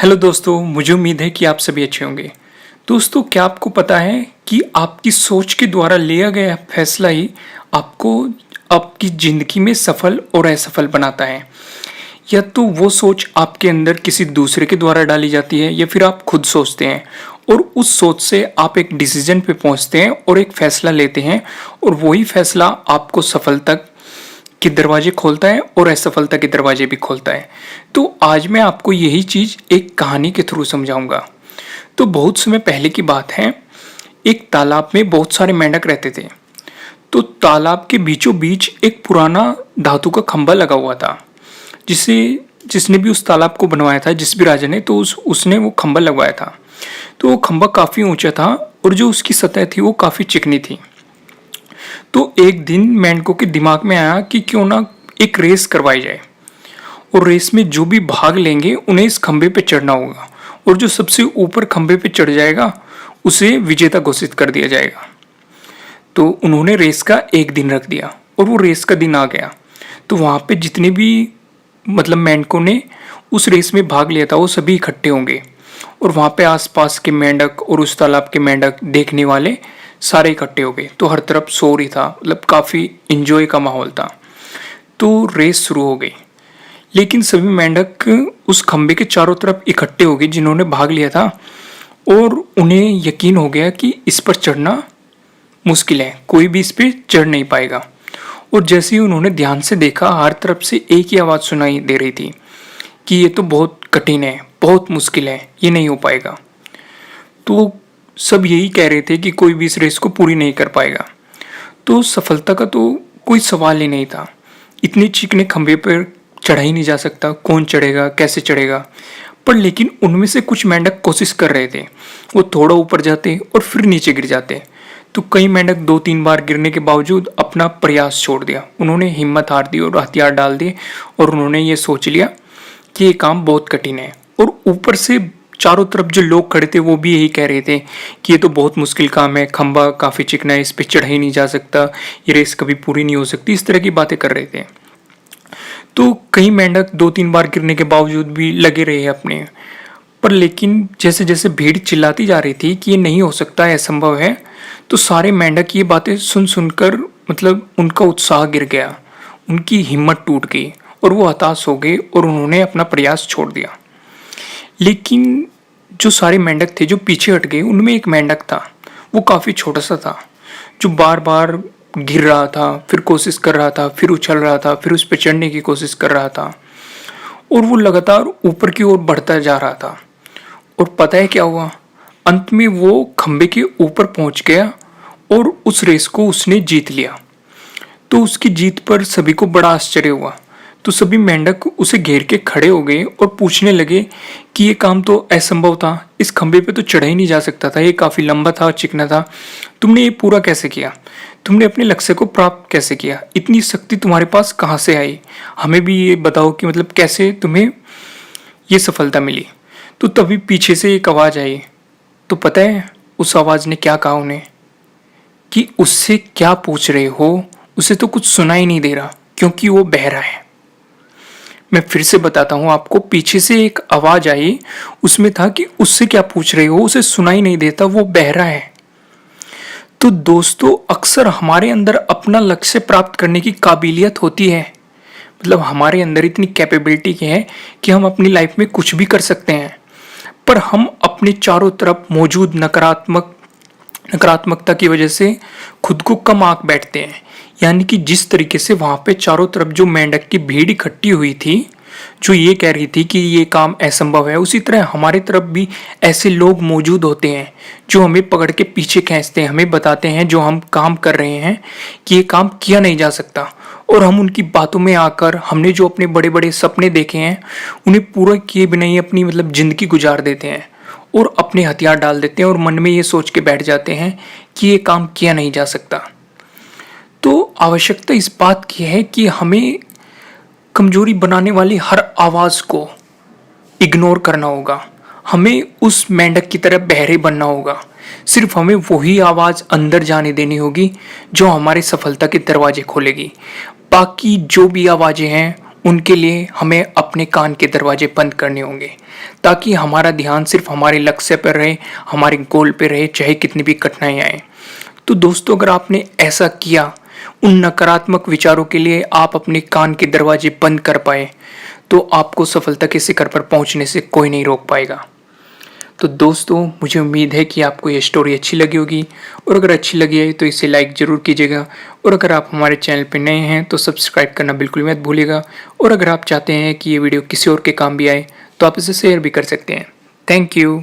Hello दोस्तों, मुझे उम्मीद है कि आप सभी अच्छे होंगे। दोस्तों, क्या आपको पता है कि आपकी सोच के द्वारा लिया गया फैसला ही आपको आपकी ज़िंदगी में सफल और असफल बनाता है? या तो वो सोच आपके अंदर किसी दूसरे के द्वारा डाली जाती है या फिर आप खुद सोचते हैं और उस सोच से आप एक डिसीजन पे पहुंचते हैं और एक फैसला लेते हैं और वही फैसला आपको सफलता के दरवाजे खोलता है और असफलता के दरवाजे भी खोलता है। तो आज मैं आपको यही चीज़ एक कहानी के थ्रू समझाऊंगा। तो बहुत समय पहले की बात है, एक तालाब में बहुत सारे मेंढक रहते थे। तो तालाब के बीचों बीच एक पुराना धातु का खंभा लगा हुआ था, जिसे जिसने भी उस तालाब को बनवाया था, जिस भी राजा ने, तो उसने वो खंभा लगवाया था। तो वो खंभा काफ़ी ऊंचा था और जो उसकी सतह थी वो काफ़ी चिकनी थी। तो एक दिन मेंढकों के दिमाग में आया कि क्यों ना एक रेस करवाई जाए और रेस में जो भी भाग लेंगे उन्हें इस खंभे पे चढ़ना होगा और जो सबसे ऊपर खंभे पे चढ़ जाएगा उसे विजेता घोषित कर दिया जाएगा। तो उन्होंने रेस का एक दिन रख दिया और वो रेस का दिन आ गया। तो वहाँ पे जितने भी मेंढकों ने उस रेस में भाग लिया था वो सभी इकट्ठे होंगे और वहाँ पे आसपास के मेंढक और उस तालाब के मेंढक देखने वाले सारे इकट्ठे हो गए। तो हर तरफ शोर ही था, काफ़ी इंजॉय का माहौल था। तो रेस शुरू हो गई, लेकिन सभी मेंढक उस खंबे के चारों तरफ इकट्ठे हो गए जिन्होंने भाग लिया था और उन्हें यकीन हो गया कि इस पर चढ़ना मुश्किल है, कोई भी इस पर चढ़ नहीं पाएगा। और जैसे ही उन्होंने ध्यान से देखा, हर तरफ से एक ही आवाज़ सुनाई दे रही थी कि ये तो बहुत कठिन है, बहुत मुश्किल है, ये नहीं हो पाएगा। तो सब यही कह रहे थे कि कोई भी इस रेस को पूरी नहीं कर पाएगा। तो सफलता का तो कोई सवाल ही नहीं था। इतने चिकने खंभे पर चढ़ा ही नहीं जा सकता, कौन चढ़ेगा, कैसे चढ़ेगा। पर लेकिन उनमें से कुछ मेंढक कोशिश कर रहे थे। वो थोड़ा ऊपर जाते और फिर नीचे गिर जाते। तो कई मेंढक 2-3 बार गिरने के बावजूद अपना प्रयास छोड़ दिया। उन्होंने हिम्मत हार दी और हथियार डाल दिए और उन्होंने ये सोच लिया कि ये काम बहुत कठिन है। और ऊपर से चारों तरफ जो लोग खड़े थे वो भी यही कह रहे थे कि ये तो बहुत मुश्किल काम है, खंभा काफ़ी चिकना है, इस पर चढ़ा ही नहीं जा सकता, ये रेस कभी पूरी नहीं हो सकती, इस तरह की बातें कर रहे थे। तो कई मेंढक 2-3 बार गिरने के बावजूद भी लगे रहे अपने पर। लेकिन जैसे जैसे भीड़ चिल्लाती जा रही थी कि ये नहीं हो सकता है, असंभव है, तो सारे मेंढक ये बातें सुन सुनकर उनका उत्साह गिर गया, उनकी हिम्मत टूट गई और वो हताश हो गए और उन्होंने अपना प्रयास छोड़ दिया। लेकिन जो सारे मेंढक थे जो पीछे हट गए, उनमें एक मेंढक था, वो काफ़ी छोटा सा था, जो बार बार गिर रहा था, फिर कोशिश कर रहा था, फिर उछल रहा था, फिर उस पर चढ़ने की कोशिश कर रहा था और वो लगातार ऊपर की ओर बढ़ता जा रहा था। और पता है क्या हुआ? अंत में वो खंबे के ऊपर पहुंच गया और उस रेस को उसने जीत लिया। तो उसकी जीत पर सभी को बड़ा आश्चर्य हुआ। तो सभी मेंढक उसे घेर के खड़े हो गए और पूछने लगे कि ये काम तो असंभव था, इस खंबे पे तो चढ़ा ही नहीं जा सकता था, ये काफ़ी लंबा था, चिकना था, तुमने ये पूरा कैसे किया? तुमने अपने लक्ष्य को प्राप्त कैसे किया? इतनी शक्ति तुम्हारे पास कहाँ से आई? हमें भी ये बताओ कि कैसे तुम्हें ये सफलता मिली? तो तभी पीछे से एक आवाज़ आई। तो पता है उस आवाज़ ने क्या कहा उन्हें? कि उससे क्या पूछ रहे हो, उसे तो कुछ सुना ही नहीं दे रहा क्योंकि वो बहरा है। मैं फिर से बताता हूँ आपको, पीछे से एक आवाज आई, उसमें था कि उससे क्या पूछ रहे हो, उसे सुना ही नहीं देता, वो बहरा है। तो दोस्तों, अक्सर हमारे अंदर अपना लक्ष्य प्राप्त करने की काबिलियत होती है, हमारे अंदर इतनी कैपेबिलिटी है कि हम अपनी लाइफ में कुछ भी कर सकते हैं। पर हम अपने चारों तरफ मौजूद नकारात्मकता की वजह से खुद को कम आंक बैठते हैं। यानी कि जिस तरीके से वहां पे चारों तरफ जो मेंढक की भीड़ इकट्ठी हुई थी जो ये कह रही थी कि ये काम असंभव है, उसी तरह हमारी तरफ भी ऐसे लोग मौजूद होते हैं जो हमें पकड़ के पीछे खींचते हैं, हमें बताते हैं जो हम काम कर रहे हैं कि ये काम किया नहीं जा सकता, और हम उनकी बातों में आकर हमने जो अपने बड़े बड़े सपने देखे हैं उन्हें पूरा किए बिना ही अपनी जिंदगी गुजार देते हैं और अपने हथियार डाल देते हैं और मन में ये सोच के बैठ जाते हैं कि ये काम किया नहीं जा सकता। तो आवश्यकता इस बात की है कि हमें कमजोरी बनाने वाली हर आवाज़ को इग्नोर करना होगा। हमें उस मेंढक की तरह बहरे बनना होगा। सिर्फ हमें वही आवाज़ अंदर जाने देनी होगी जो हमारी सफलता के दरवाजे खोलेगी। बाकी जो भी आवाज़ें हैं उनके लिए हमें अपने कान के दरवाजे बंद करने होंगे, ताकि हमारा ध्यान सिर्फ हमारे लक्ष्य पर रहे, हमारे गोल पे रहे, चाहे कितनी भी कठिनाई आए। तो दोस्तों, अगर आपने ऐसा किया, उन नकारात्मक विचारों के लिए आप अपने कान के दरवाजे बंद कर पाए, तो आपको सफलता के शिखर पर पहुंचने से कोई नहीं रोक पाएगा। तो दोस्तों, मुझे उम्मीद है कि आपको ये स्टोरी अच्छी लगी होगी, और अगर अच्छी लगी है तो इसे लाइक ज़रूर कीजिएगा, और अगर आप हमारे चैनल पर नए हैं तो सब्सक्राइब करना बिल्कुल मत भूलिएगा, और अगर आप चाहते हैं कि ये वीडियो किसी और के काम भी आए तो आप इसे शेयर भी कर सकते हैं। Thank you.